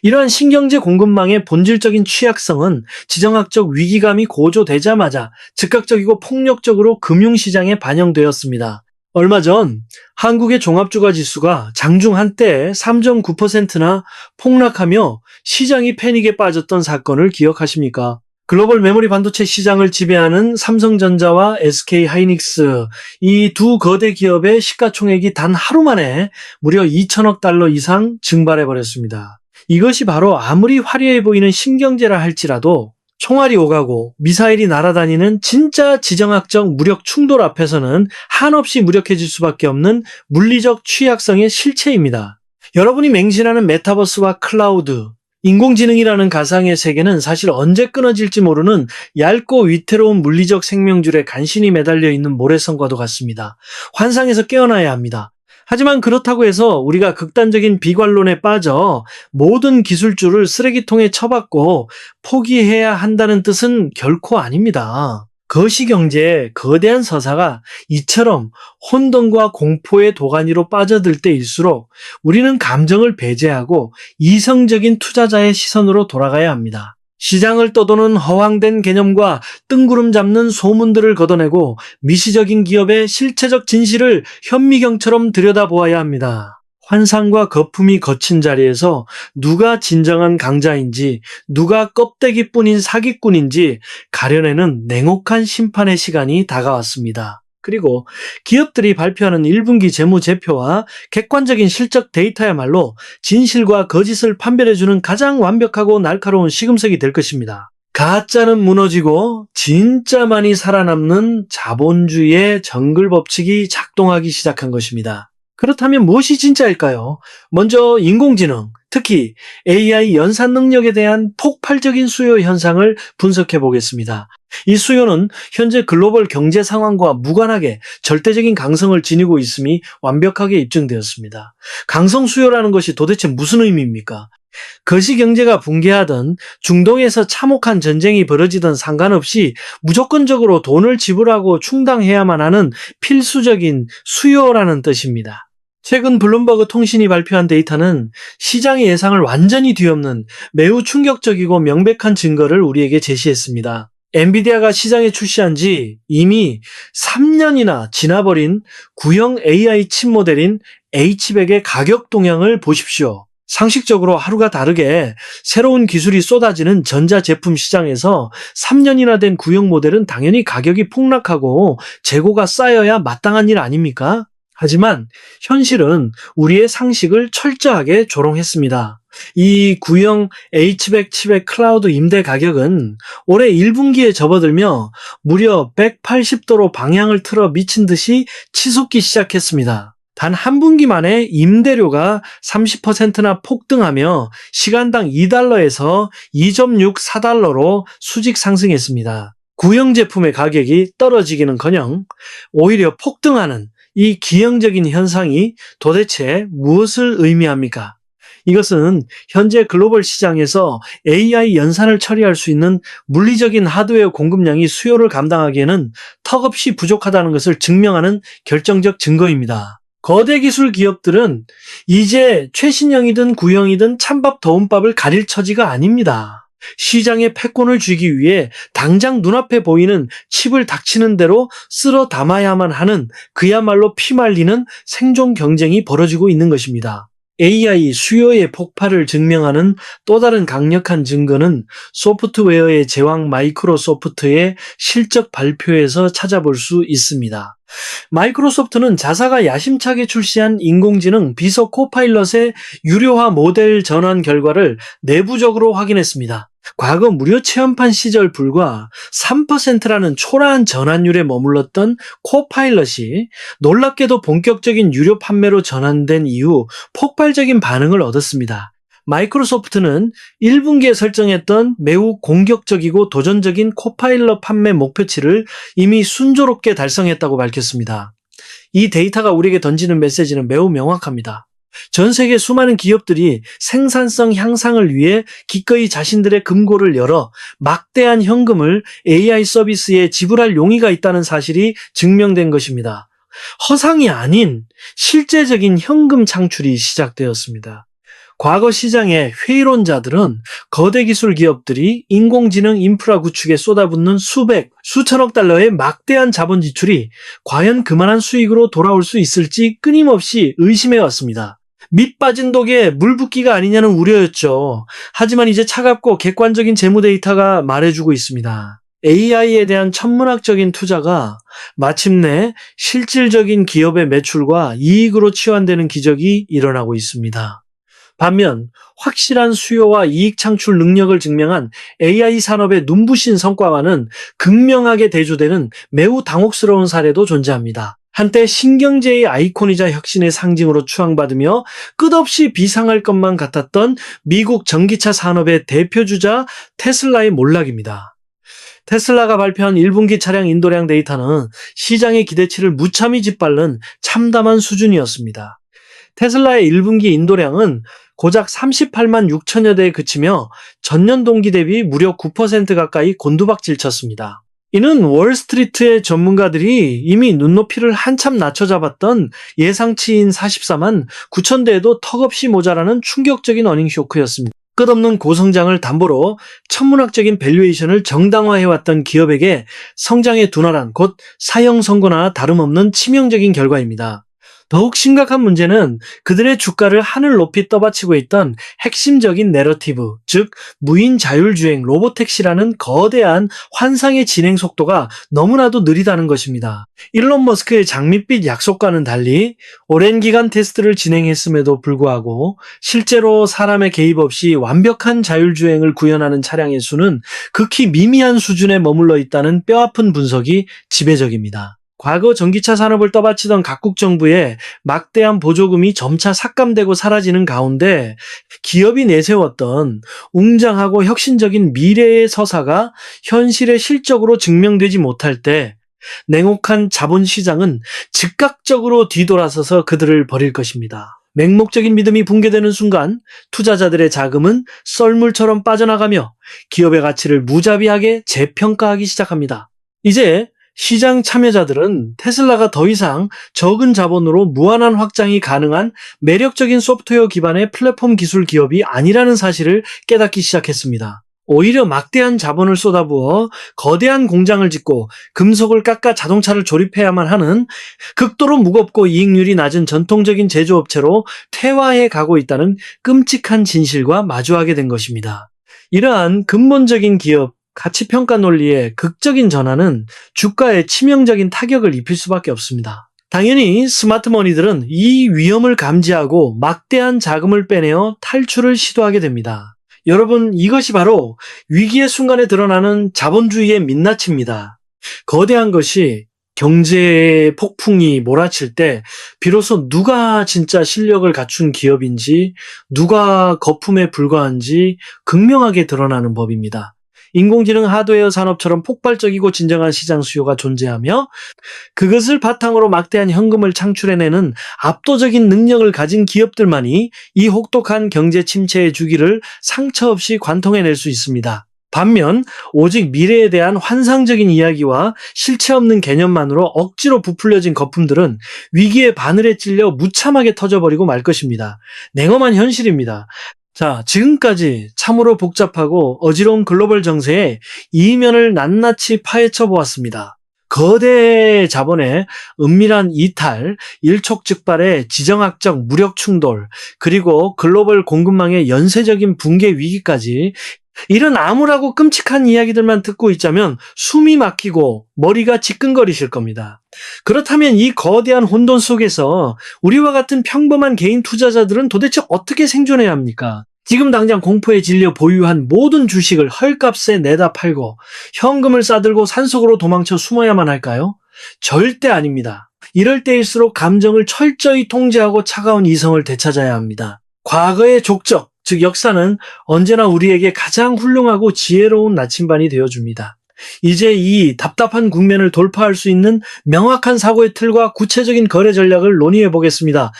이러한 신경제 공급망의 본질적인 취약성은 지정학적 위기감이 고조되자마자 즉각적이고 폭력적으로 금융시장에 반영되었습니다. 얼마 전 한국의 종합주가지수가 장중 한때 3.9%나 폭락하며 시장이 패닉에 빠졌던 사건을 기억하십니까? 글로벌 메모리 반도체 시장을 지배하는 삼성전자와 SK하이닉스 이 두 거대 기업의 시가총액이 단 하루 만에 무려 2천억 달러 이상 증발해버렸습니다. 이것이 바로 아무리 화려해 보이는 신경제라 할지라도 총알이 오가고 미사일이 날아다니는 진짜 지정학적 무력 충돌 앞에서는 한없이 무력해질 수밖에 없는 물리적 취약성의 실체입니다. 여러분이 맹신하는 메타버스와 클라우드, 인공지능이라는 가상의 세계는 사실 언제 끊어질지 모르는 얇고 위태로운 물리적 생명줄에 간신히 매달려 있는 모래성과도 같습니다. 환상에서 깨어나야 합니다. 하지만 그렇다고 해서 우리가 극단적인 비관론에 빠져 모든 기술주를 쓰레기통에 처박고 포기해야 한다는 뜻은 결코 아닙니다. 거시경제의 거대한 서사가 이처럼 혼돈과 공포의 도가니로 빠져들 때일수록 우리는 감정을 배제하고 이성적인 투자자의 시선으로 돌아가야 합니다. 시장을 떠도는 허황된 개념과 뜬구름 잡는 소문들을 걷어내고 미시적인 기업의 실체적 진실을 현미경처럼 들여다보아야 합니다. 환상과 거품이 거친 자리에서 누가 진정한 강자인지 누가 껍데기뿐인 사기꾼인지 가려내는 냉혹한 심판의 시간이 다가왔습니다. 그리고 기업들이 발표하는 1분기 재무제표와 객관적인 실적 데이터야말로 진실과 거짓을 판별해주는 가장 완벽하고 날카로운 시금석이 될 것입니다. 가짜는 무너지고 진짜만이 살아남는 자본주의의 정글 법칙이 작동하기 시작한 것입니다. 그렇다면 무엇이 진짜일까요? 먼저 인공지능, 특히 AI 연산 능력에 대한 폭발적인 수요 현상을 분석해 보겠습니다. 이 수요는 현재 글로벌 경제 상황과 무관하게 절대적인 강성을 지니고 있음이 완벽하게 입증되었습니다. 강성 수요라는 것이 도대체 무슨 의미입니까? 거시경제가 붕괴하던 중동에서 참혹한 전쟁이 벌어지던 상관없이 무조건적으로 돈을 지불하고 충당해야만 하는 필수적인 수요라는 뜻입니다. 최근 블룸버그 통신이 발표한 데이터는 시장의 예상을 완전히 뒤엎는 매우 충격적이고 명백한 증거를 우리에게 제시했습니다. 엔비디아가 시장에 출시한 지 이미 3년이나 지나버린 구형 AI 칩 모델인 H100의 가격 동향을 보십시오. 상식적으로 하루가 다르게 새로운 기술이 쏟아지는 전자제품 시장에서 3년이나 된 구형 모델은 당연히 가격이 폭락하고 재고가 쌓여야 마땅한 일 아닙니까? 하지만 현실은 우리의 상식을 철저하게 조롱했습니다. 이 구형 H100 칩의 클라우드 임대 가격은 올해 1분기에 접어들며 무려 180도로 방향을 틀어 미친 듯이 치솟기 시작했습니다. 단 한 분기 만에 임대료가 30%나 폭등하며 시간당 2달러에서 2.64달러로 수직 상승했습니다. 구형 제품의 가격이 떨어지기는커녕 오히려 폭등하는 이 기형적인 현상이 도대체 무엇을 의미합니까? 이것은 현재 글로벌 시장에서 AI 연산을 처리할 수 있는 물리적인 하드웨어 공급량이 수요를 감당하기에는 턱없이 부족하다는 것을 증명하는 결정적 증거입니다. 거대 기술 기업들은 이제 최신형이든 구형이든 찬밥 더운 밥을 가릴 처지가 아닙니다. 시장에 패권을 쥐기 위해 당장 눈앞에 보이는 칩을 닥치는 대로 쓸어 담아야만 하는 그야말로 피말리는 생존 경쟁이 벌어지고 있는 것입니다. AI 수요의 폭발을 증명하는 또 다른 강력한 증거는 소프트웨어의 제왕 마이크로소프트의 실적 발표에서 찾아볼 수 있습니다. 마이크로소프트는 자사가 야심차게 출시한 인공지능 비서 코파일럿의 유료화 모델 전환 결과를 내부적으로 확인했습니다. 과거 무료 체험판 시절 불과 3%라는 초라한 전환율에 머물렀던 코파일럿이 놀랍게도 본격적인 유료 판매로 전환된 이후 폭발적인 반응을 얻었습니다. 마이크로소프트는 1분기에 설정했던 매우 공격적이고 도전적인 코파일럿 판매 목표치를 이미 순조롭게 달성했다고 밝혔습니다. 이 데이터가 우리에게 던지는 메시지는 매우 명확합니다. 전 세계 수많은 기업들이 생산성 향상을 위해 기꺼이 자신들의 금고를 열어 막대한 현금을 AI 서비스에 지불할 용의가 있다는 사실이 증명된 것입니다. 허상이 아닌 실제적인 현금 창출이 시작되었습니다. 과거 시장의 회의론자들은 거대 기술 기업들이 인공지능 인프라 구축에 쏟아붓는 수백, 수천억 달러의 막대한 자본 지출이 과연 그만한 수익으로 돌아올 수 있을지 끊임없이 의심해왔습니다. 밑 빠진 독에 물 붓기가 아니냐는 우려였죠. 하지만 이제 차갑고 객관적인 재무 데이터가 말해주고 있습니다. AI에 대한 천문학적인 투자가 마침내 실질적인 기업의 매출과 이익으로 치환되는 기적이 일어나고 있습니다. 반면 확실한 수요와 이익 창출 능력을 증명한 AI 산업의 눈부신 성과와는 극명하게 대조되는 매우 당혹스러운 사례도 존재합니다. 한때 신경제의 아이콘이자 혁신의 상징으로 추앙받으며 끝없이 비상할 것만 같았던 미국 전기차 산업의 대표주자 테슬라의 몰락입니다. 테슬라가 발표한 1분기 차량 인도량 데이터는 시장의 기대치를 무참히 짓밟는 참담한 수준이었습니다. 테슬라의 1분기 인도량은 고작 38만 6천여 대에 그치며 전년 동기 대비 무려 9% 가까이 곤두박질 쳤습니다. 이는 월스트리트의 전문가들이 이미 눈높이를 한참 낮춰 잡았던 예상치인 44만 9천 대에도 턱없이 모자라는 충격적인 어닝 쇼크였습니다. 끝없는 고성장을 담보로 천문학적인 밸류에이션을 정당화해왔던 기업에게 성장의 둔화란 곧 사형 선고나 다름없는 치명적인 결과입니다. 더욱 심각한 문제는 그들의 주가를 하늘 높이 떠받치고 있던 핵심적인 내러티브, 즉 무인 자율주행 로보택시라는 거대한 환상의 진행 속도가 너무나도 느리다는 것입니다. 일론 머스크의 장밋빛 약속과는 달리 오랜 기간 테스트를 진행했음에도 불구하고 실제로 사람의 개입 없이 완벽한 자율주행을 구현하는 차량의 수는 극히 미미한 수준에 머물러 있다는 뼈아픈 분석이 지배적입니다. 과거 전기차 산업을 떠받치던 각국 정부의 막대한 보조금이 점차 삭감되고 사라지는 가운데 기업이 내세웠던 웅장하고 혁신적인 미래의 서사가 현실의 실적으로 증명되지 못할 때 냉혹한 자본시장은 즉각적으로 뒤돌아서서 그들을 버릴 것입니다. 맹목적인 믿음이 붕괴되는 순간 투자자들의 자금은 썰물처럼 빠져나가며 기업의 가치를 무자비하게 재평가하기 시작합니다. 이제 시장 참여자들은 테슬라가 더 이상 적은 자본으로 무한한 확장이 가능한 매력적인 소프트웨어 기반의 플랫폼 기술 기업이 아니라는 사실을 깨닫기 시작했습니다. 오히려 막대한 자본을 쏟아부어 거대한 공장을 짓고 금속을 깎아 자동차를 조립해야만 하는 극도로 무겁고 이익률이 낮은 전통적인 제조업체로 퇴화해 가고 있다는 끔찍한 진실과 마주하게 된 것입니다. 이러한 근본적인 기업 가치평가 논리의 극적인 전환은 주가에 치명적인 타격을 입힐 수밖에 없습니다. 당연히 스마트머니들은 이 위험을 감지하고 막대한 자금을 빼내어 탈출을 시도하게 됩니다. 여러분, 이것이 바로 위기의 순간에 드러나는 자본주의의 민낯입니다. 거대한 것이 경제의 폭풍이 몰아칠 때 비로소 누가 진짜 실력을 갖춘 기업인지 누가 거품에 불과한지 극명하게 드러나는 법입니다. 인공지능 하드웨어 산업처럼 폭발적이고 진정한 시장 수요가 존재하며 그것을 바탕으로 막대한 현금을 창출해내는 압도적인 능력을 가진 기업들만이 이 혹독한 경제 침체의 주기를 상처 없이 관통해낼 수 있습니다. 반면 오직 미래에 대한 환상적인 이야기와 실체 없는 개념만으로 억지로 부풀려진 거품들은 위기의 바늘에 찔려 무참하게 터져버리고 말 것입니다. 냉엄한 현실입니다. 자, 지금까지 참으로 복잡하고 어지러운 글로벌 정세의 이면을 낱낱이 파헤쳐 보았습니다. 거대 자본의 은밀한 이탈, 일촉즉발의 지정학적 무력 충돌, 그리고 글로벌 공급망의 연쇄적인 붕괴 위기까지 이런 암울하고 끔찍한 이야기들만 듣고 있자면 숨이 막히고 머리가 지끈거리실 겁니다. 그렇다면 이 거대한 혼돈 속에서 우리와 같은 평범한 개인 투자자들은 도대체 어떻게 생존해야 합니까? 지금 당장 공포에 질려 보유한 모든 주식을 헐값에 내다 팔고 현금을 싸들고 산속으로 도망쳐 숨어야만 할까요? 절대 아닙니다. 이럴 때일수록 감정을 철저히 통제하고 차가운 이성을 되찾아야 합니다. 과거의 족적, 즉 역사는 언제나 우리에게 가장 훌륭하고 지혜로운 나침반이 되어줍니다. 이제 이 답답한 국면을 돌파할 수 있는 명확한 사고의 틀과 구체적인 거래 전략을 논의해 보겠습니다.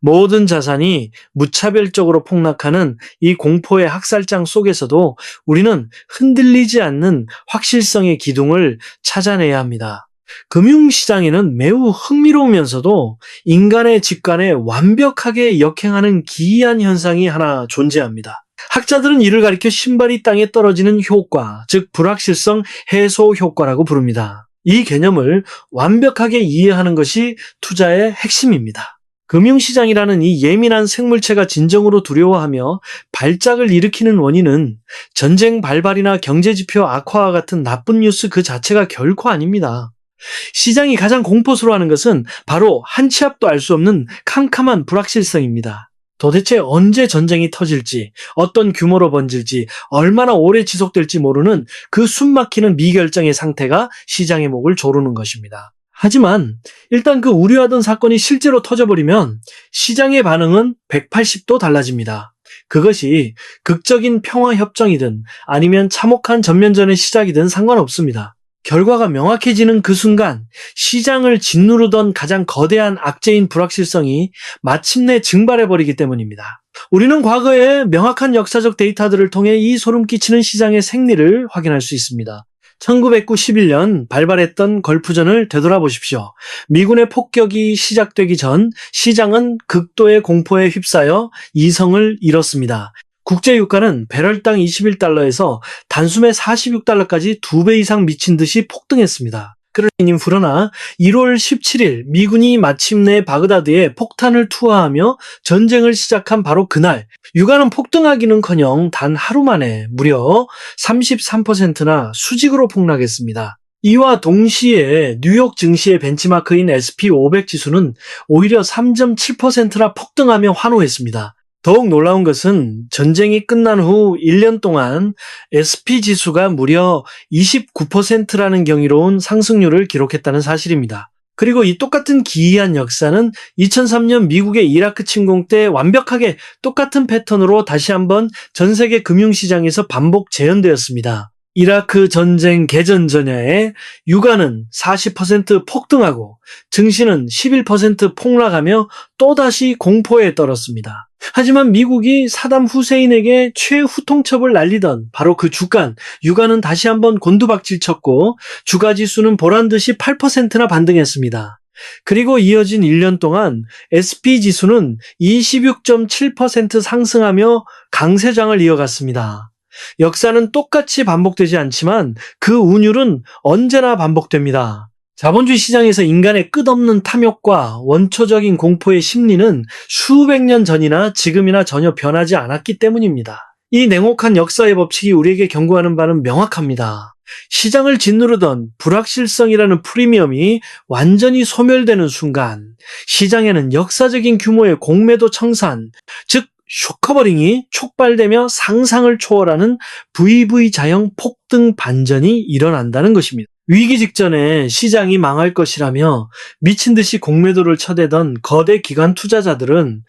모든 자산이 무차별적으로 폭락하는 이 공포의 학살장 속에서도 우리는 흔들리지 않는 확실성의 기둥을 찾아내야 합니다. 금융시장에는 매우 흥미로우면서도 인간의 직관에 완벽하게 역행하는 기이한 현상이 하나 존재합니다. 학자들은 이를 가리켜 신발이 땅에 떨어지는 효과, 즉 불확실성 해소 효과라고 부릅니다. 이 개념을 완벽하게 이해하는 것이 투자의 핵심입니다. 금융시장이라는 이 예민한 생물체가 진정으로 두려워하며 발작을 일으키는 원인은 전쟁 발발이나 경제지표 악화와 같은 나쁜 뉴스 그 자체가 결코 아닙니다. 시장이 가장 공포스러워하는 것은 바로 한 치 앞도 알 수 없는 캄캄한 불확실성입니다. 도대체 언제 전쟁이 터질지, 어떤 규모로 번질지, 얼마나 오래 지속될지 모르는 그 숨막히는 미결정의 상태가 시장의 목을 조르는 것입니다. 하지만 일단 그 우려하던 사건이 실제로 터져버리면 시장의 반응은 180도 달라집니다. 그것이 극적인 평화협정이든 아니면 참혹한 전면전의 시작이든 상관없습니다. 결과가 명확해지는 그 순간 시장을 짓누르던 가장 거대한 악재인 불확실성이 마침내 증발해버리기 때문입니다. 우리는 과거의 명확한 역사적 데이터들을 통해 이 소름 끼치는 시장의 생리를 확인할 수 있습니다. 1991년 발발했던 걸프전을 되돌아보십시오. 미군의 폭격이 시작되기 전 시장은 극도의 공포에 휩싸여 이성을 잃었습니다. 국제유가는 배럴당 21달러에서 단숨에 46달러까지 2배 이상 미친 듯이 폭등했습니다. 그러나 1월 17일 미군이 마침내 바그다드에 폭탄을 투하하며 전쟁을 시작한 바로 그날 유가는 폭등하기는커녕 단 하루 만에 무려 33%나 수직으로 폭락했습니다. 이와 동시에 뉴욕 증시의 벤치마크인 SP500 지수는 오히려 3.7%나 폭등하며 환호했습니다. 더욱 놀라운 것은 전쟁이 끝난 후 1년 동안 SP지수가 무려 29%라는 경이로운 상승률을 기록했다는 사실입니다. 그리고 이 똑같은 기이한 역사는 2003년 미국의 이라크 침공 때 완벽하게 똑같은 패턴으로 다시 한번 전 세계 금융시장에서 반복 재현되었습니다. 이라크 전쟁 개전 전야에 유가는 40% 폭등하고 증시는 11% 폭락하며 또다시 공포에 떨었습니다. 하지만 미국이 사담 후세인에게 최후통첩을 날리던 바로 그 주간 유가는 다시 한번 곤두박질 쳤고 주가지수는 보란듯이 8%나 반등했습니다. 그리고 이어진 1년 동안 SP지수는 26.7% 상승하며 강세장을 이어갔습니다. 역사는 똑같이 반복되지 않지만 그 운율은 언제나 반복됩니다. 자본주의 시장에서 인간의 끝없는 탐욕과 원초적인 공포의 심리는 수백 년 전이나 지금이나 전혀 변하지 않았기 때문입니다. 이 냉혹한 역사의 법칙이 우리에게 경고하는 바는 명확합니다. 시장을 짓누르던 불확실성이라는 프리미엄이 완전히 소멸되는 순간 시장에는 역사적인 규모의 공매도 청산, 즉 쇼커버링이 촉발되며 상상을 초월하는 VV자형 폭등 반전이 일어난다는 것입니다. 위기 직전에 시장이 망할 것이라며 미친 듯이 공매도를 쳐대던 거대 기관 투자자들은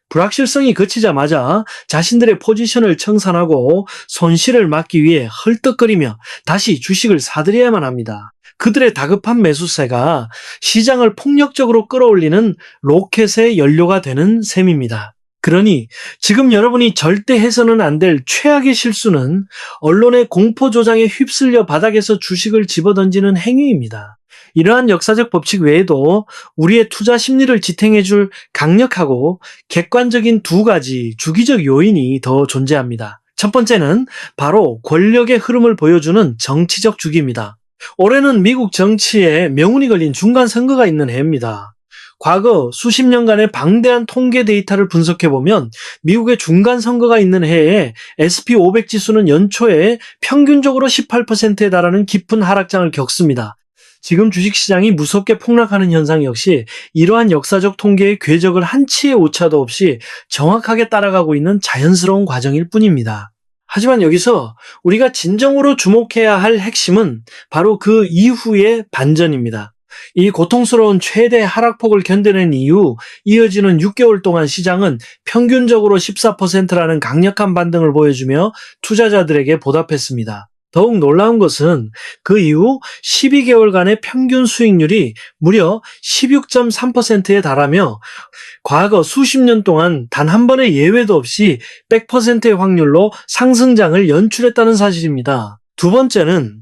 불확실성이 그치자마자 자신들의 포지션을 청산하고 손실을 막기 위해 헐떡거리며 다시 주식을 사들여야만 합니다. 그들의 다급한 매수세가 시장을 폭력적으로 끌어올리는 로켓의 연료가 되는 셈입니다. 그러니 지금 여러분이 절대 해서는 안 될 최악의 실수는 언론의 공포 조장에 휩쓸려 바닥에서 주식을 집어던지는 행위입니다. 이러한 역사적 법칙 외에도 우리의 투자 심리를 지탱해줄 강력하고 객관적인 두 가지 주기적 요인이 더 존재합니다. 첫 번째는 바로 권력의 흐름을 보여주는 정치적 주기입니다. 올해는 미국 정치에 명운이 걸린 중간 선거가 있는 해입니다. 과거 수십 년간의 방대한 통계 데이터를 분석해보면 미국의 중간 선거가 있는 해에 S&P 500 지수는 연초에 평균적으로 18%에 달하는 깊은 하락장을 겪습니다. 지금 주식시장이 무섭게 폭락하는 현상 역시 이러한 역사적 통계의 궤적을 한치의 오차도 없이 정확하게 따라가고 있는 자연스러운 과정일 뿐입니다. 하지만 여기서 우리가 진정으로 주목해야 할 핵심은 바로 그 이후의 반전입니다. 이 고통스러운 최대 하락폭을 견뎌낸 이후 이어지는 6개월 동안 시장은 평균적으로 14%라는 강력한 반등을 보여주며 투자자들에게 보답했습니다. 더욱 놀라운 것은 그 이후 12개월간의 평균 수익률이 무려 16.3%에 달하며 과거 수십 년 동안 단 한 번의 예외도 없이 100%의 확률로 상승장을 연출했다는 사실입니다. 두 번째는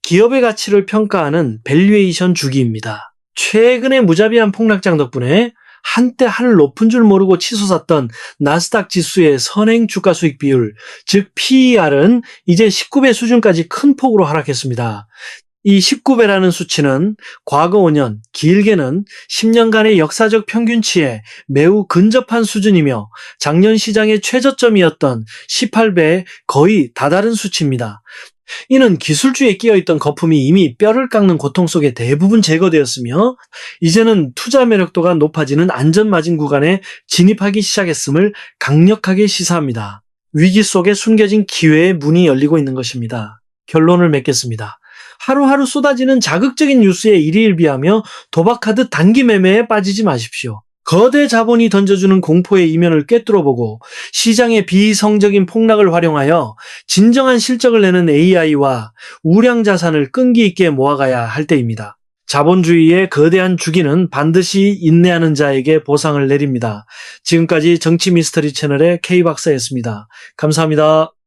기업의 가치를 평가하는 밸류에이션 주기입니다. 최근의 무자비한 폭락장 덕분에 한때 하늘 높은 줄 모르고 치솟았던 나스닥 지수의 선행 주가 수익 비율, 즉 PER은 이제 19배 수준까지 큰 폭으로 하락했습니다. 이 19배라는 수치는 과거 5년, 길게는 10년간의 역사적 평균치에 매우 근접한 수준이며 작년 시장의 최저점이었던 18배에 거의 다다른 수치입니다. 이는 기술주의에 끼어있던 거품이 이미 뼈를 깎는 고통 속에 대부분 제거되었으며 이제는 투자 매력도가 높아지는 안전마진 구간에 진입하기 시작했음을 강력하게 시사합니다. 위기 속에 숨겨진 기회의 문이 열리고 있는 것입니다. 결론을 맺겠습니다. 하루하루 쏟아지는 자극적인 뉴스에 일희일비하며 도박하듯 단기 매매에 빠지지 마십시오. 거대 자본이 던져주는 공포의 이면을 꿰뚫어보고 시장의 비이성적인 폭락을 활용하여 진정한 실적을 내는 AI와 우량 자산을 끈기 있게 모아가야 할 때입니다. 자본주의의 거대한 주기는 반드시 인내하는 자에게 보상을 내립니다. 지금까지 정치 미스터리 채널의 K박사였습니다. 감사합니다.